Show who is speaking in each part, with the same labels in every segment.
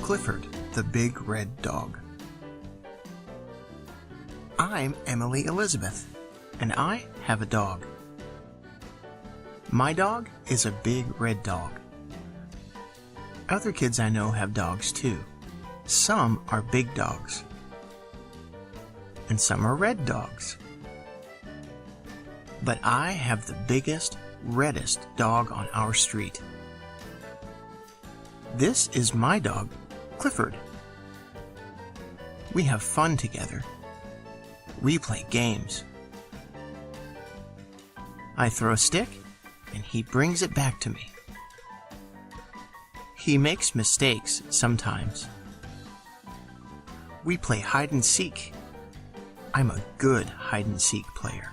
Speaker 1: Clifford, the big red dog. I'm Emily Elizabeth, and I have a dog. My dog is a big red dog. Other kids I know have dogs too. Some are big dogs, and some are red dogs. But I have the biggest, reddest dog on our street. This is my dog, Clifford. We have fun together. We play games. I throw a stick, and he brings it back to me. He makes mistakes sometimes. We play hide and seek. I'm a good hide and seek player.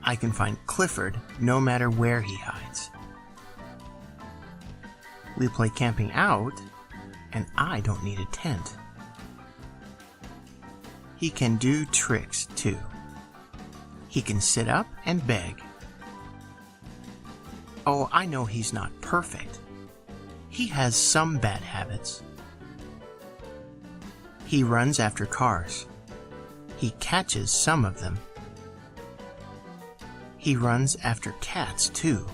Speaker 1: I can find Clifford no matter where he hides. We play camping out, and I don't need a tent. He can do tricks too. He can sit up and beg. Oh, I know he's not perfect. He has some bad habits. He runs after cars. He catches some of them. He runs after cats too.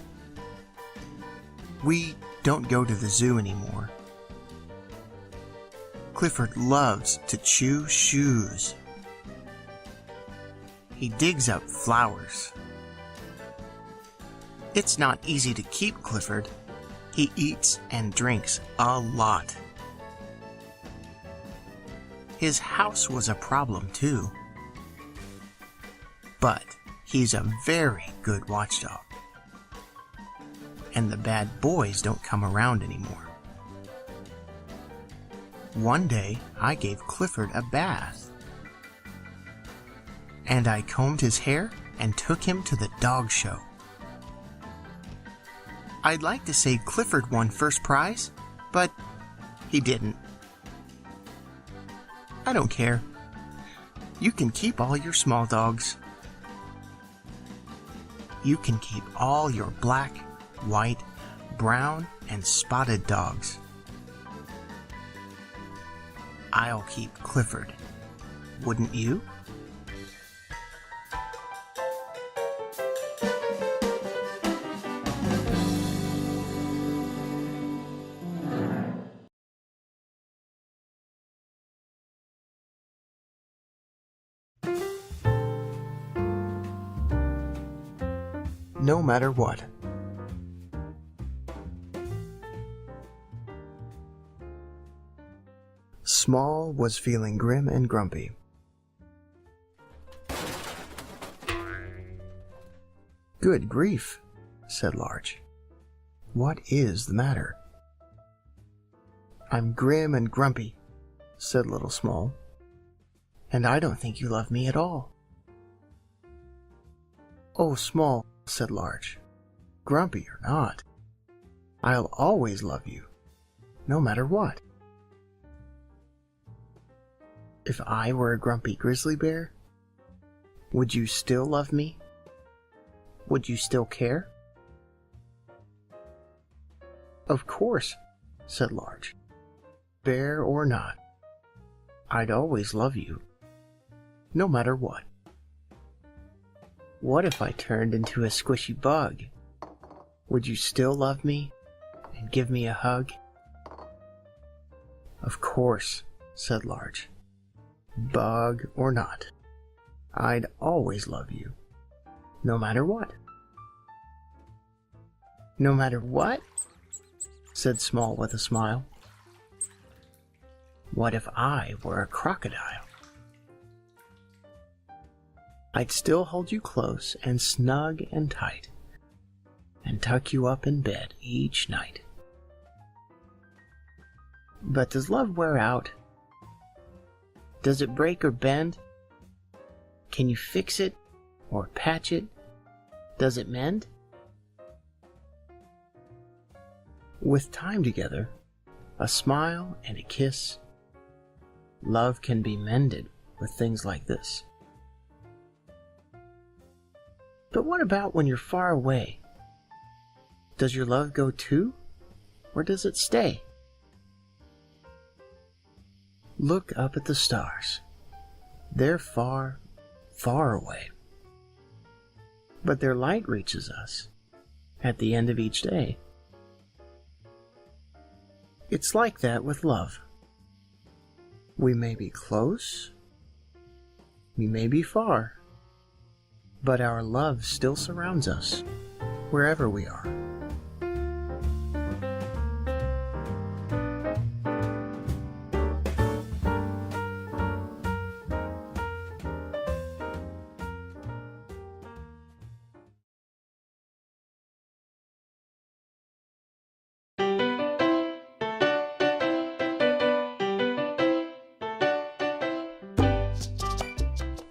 Speaker 1: We don't go to the zoo anymore. Clifford loves to chew shoes. He digs up flowers. It's not easy to keep Clifford. He eats and drinks a lot. His house was a problem too. But he's a very good watchdog. And the bad boys don't come around anymore. One day, I gave Clifford a bath. And I combed his hair and took him to the dog show. I'd like to say Clifford won first prize, but he didn't. I don't care. You can keep all your small dogs. You can keep all your black, white, brown, and spotted dogs. I'll keep Clifford. Wouldn't you? No matter what. Small was feeling grim and grumpy. Good grief, said Large. What is the matter? I'm grim and grumpy, said Little Small. And I don't think you love me at all. Oh, Small, said Large. Grumpy or not, I'll always love you, no matter what. If I were a grumpy grizzly bear, would you still love me? Would you still care? Of course, said Large. Bear or not, I'd always love you, no matter what. What if I turned into a squishy bug? Would you still love me and give me a hug? Of course, said Large. Bug or not, I'd always love you, no matter what. No matter what? Said Small with a smile. What if I were a crocodile? I'd still hold you close and snug and tight, and tuck you up in bed each night. But does love wear out? Does it break or bend? Can you fix it or patch it? Does it mend? With time together, a smile and a kiss, love can be mended with things like this. But what about when you're far away? Does your love go too? or does it stay? Look up at the stars. They're far, far away. But their light reaches us at the end of each day. It's like that with love. We may be close, we may be far, but our love still surrounds us wherever we are.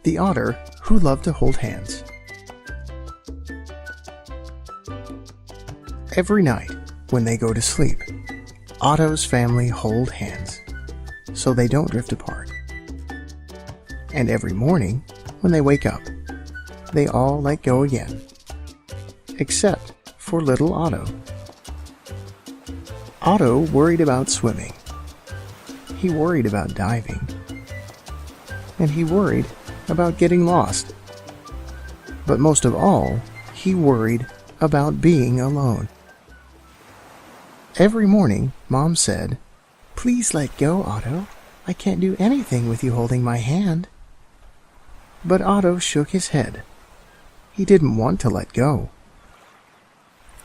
Speaker 1: The Otter Who Loved to Hold Hands. Every night when they go to sleep, Otto's family hold hands so they don't drift apart. And every morning when they wake up, they all let go again, except for little Otto. Otto worried about swimming. He worried about diving. And he worried about getting lost. But most of all, he worried about being alone. Every morning, Mom said, "Please let go, Otto. I can't do anything with you holding my hand." But Otto shook his head. He didn't want to let go.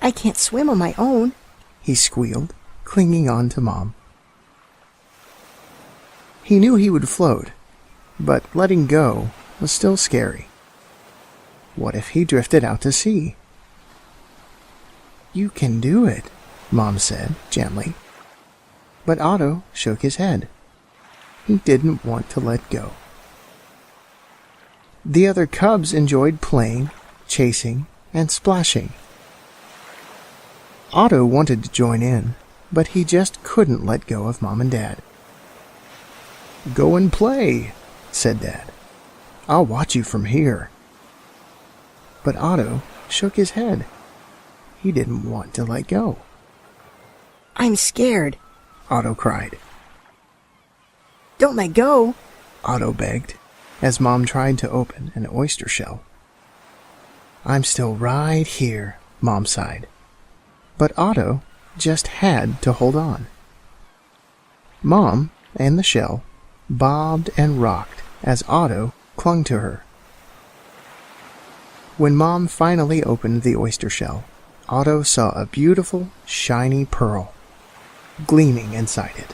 Speaker 2: "I can't swim on my own,"
Speaker 1: he squealed, clinging on to Mom. He knew he would float, but letting go was still scary. What if he drifted out to sea? "You can do it," Mom said gently. But Otto shook his head. He didn't want to let go. The other cubs enjoyed playing, chasing, and splashing. Otto wanted to join in, but he just couldn't let go of Mom and Dad. "Go and play," said Dad. "I'll watch you from here." But Otto shook his head. He didn't want to let go.
Speaker 2: "I'm scared,"
Speaker 1: Otto cried.
Speaker 2: "Don't let go,"
Speaker 1: Otto begged, as Mom tried to open an oyster shell. "I'm still right here," Mom sighed. But Otto just had to hold on. Mom and the shell bobbed and rocked as Otto clung to her. When Mom finally opened the oyster shell, Otto saw a beautiful, shiny pearl gleaming inside it.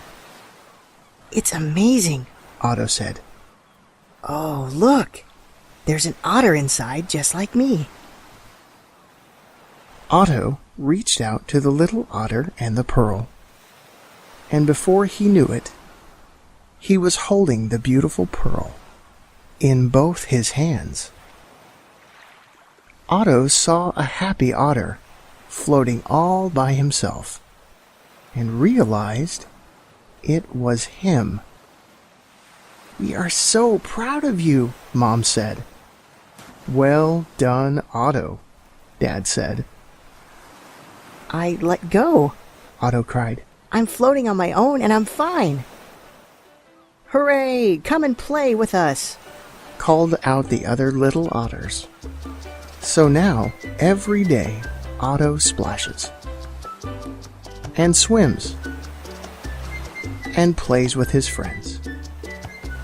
Speaker 2: "It's amazing,"
Speaker 1: Otto said.
Speaker 2: "Oh, look! There's an otter inside just like me."
Speaker 1: Otto reached out to the little otter and the pearl, and before he knew it, he was holding the beautiful pearl in both his hands. Otto saw a happy otter floating all by himself and realized it was him. "We are so proud of you," Mom said. "Well done, Otto," Dad said.
Speaker 2: "I let go,"
Speaker 1: Otto cried.
Speaker 2: "I'm floating on my own and I'm fine." "Hooray! Come and play with us,"
Speaker 1: called out the other little otters. So now, every day, Otto splashes and swims and plays with his friends.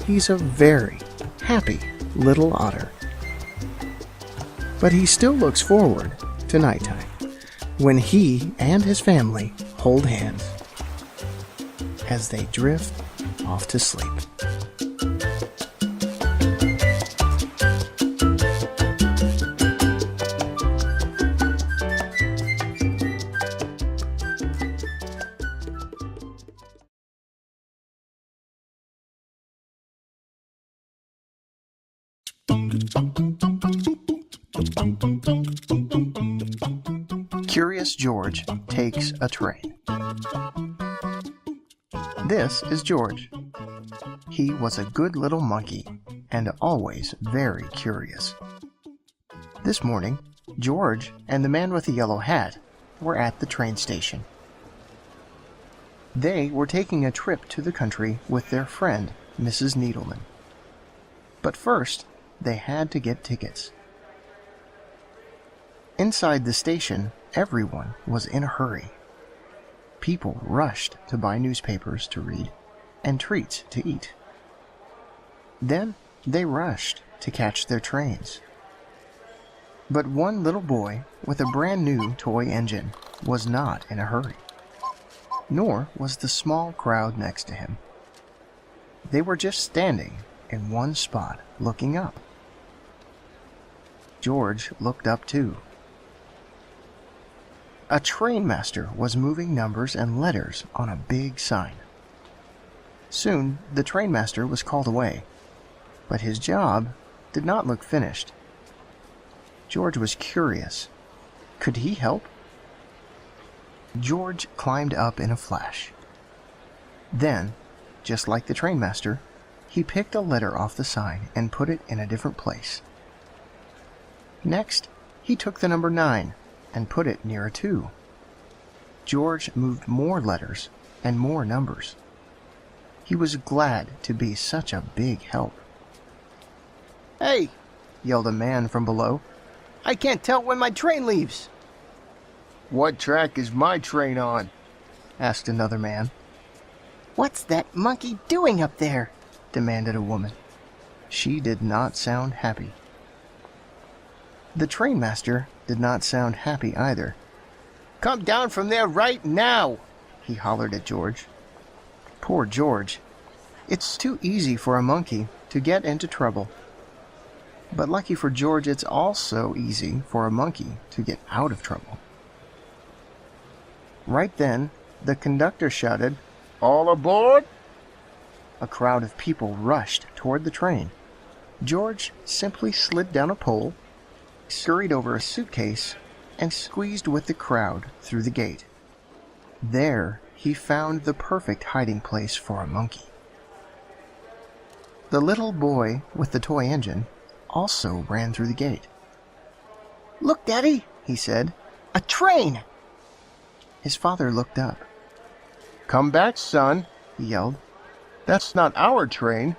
Speaker 1: He's a very happy little otter. But he still looks forward to nighttime, when he and his family hold hands as they drift off to sleep. Curious George takes a train. This is George. He was a good little monkey and always very curious. This morning, George and the man with the yellow hat were at the train station. They were taking a trip to the country with their friend, Mrs. Needleman. But first, they had to get tickets. Inside the station, everyone was in a hurry. People rushed to buy newspapers to read and treats to eat. Then they rushed to catch their trains. But one little boy with a brand new toy engine was not in a hurry, nor was the small crowd next to him. They were just standing in one spot, looking up. George looked up too. A trainmaster was moving numbers and letters on a big sign. Soon, the trainmaster was called away, but his job did not look finished. George was curious. Could he help? George climbed up in a flash. Then, just like the trainmaster, he picked a letter off the sign and put it in a different place. Next, he took the number 9 and put it near a 2. George moved more letters and more numbers. He was glad to be such a big help. "Hey!" yelled a man from below. "I can't tell when my train leaves." "What track is my train on?" asked another man.
Speaker 2: What's that monkey doing up there?
Speaker 1: Demanded a woman. She did not sound happy. The trainmaster did not sound happy either. "Come down from there right now!" he hollered at George. Poor George. It's too easy for a monkey to get into trouble. But lucky for George, it's also easy for a monkey to get out of trouble. Right then, the conductor shouted, "All aboard!" A crowd of people rushed toward the train. George simply slid down a pole, scurried over a suitcase, and squeezed with the crowd through the gate. There, he found the perfect hiding place for a monkey. The little boy with the toy engine also ran through the gate.
Speaker 2: "Look, Daddy," he said. "A train!"
Speaker 1: His father looked up. "Come back, son," he yelled. "That's not our train."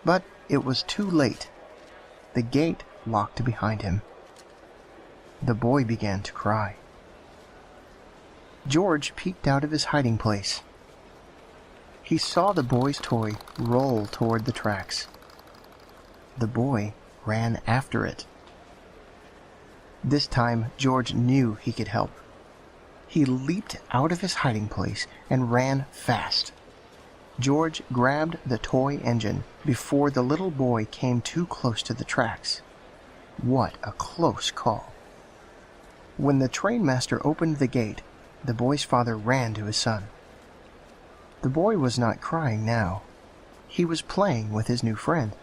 Speaker 1: But it was too late. The gate locked behind him. The boy began to cry. George peeked out of his hiding place. He saw the boy's toy roll toward the tracks. The boy ran after it. This time, George knew he could help. He leaped out of his hiding place and ran fast. George grabbed the toy engine before the little boy came too close to the tracks. What a close call. When the trainmaster opened the gate, the boy's father ran to his son. The boy was not crying now. He was playing with his new friend.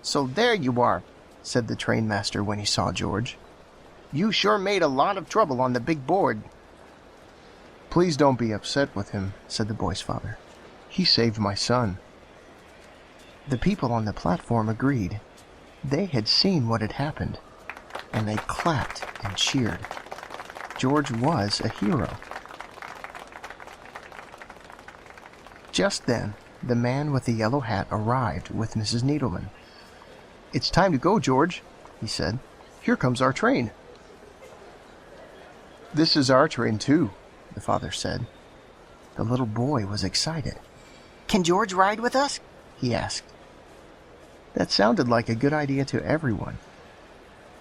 Speaker 1: "So there you are," said the trainmaster when he saw George. "You sure made a lot of trouble on the big board." "Please don't be upset with him," said the boy's father. "He saved my son." The people on the platform agreed. They had seen what had happened, and they clapped and cheered. George was a hero. Just then, the man with the yellow hat arrived with Mrs. Needleman. "It's time to go, George," he said. "Here comes our train." "This is our train, too," the father said. The little boy was excited.
Speaker 2: "Can George ride with us?"
Speaker 1: he asked. That sounded like a good idea to everyone.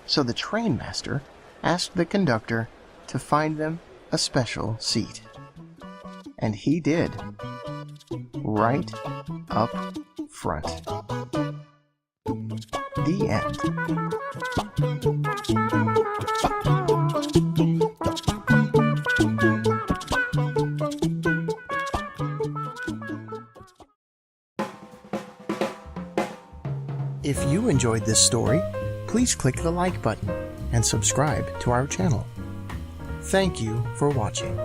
Speaker 1: So the trainmaster asked the conductor to find them a special seat. And he did. Right up front. The end. If you enjoyed this story, please click the like button and subscribe to our channel. Thank you for watching.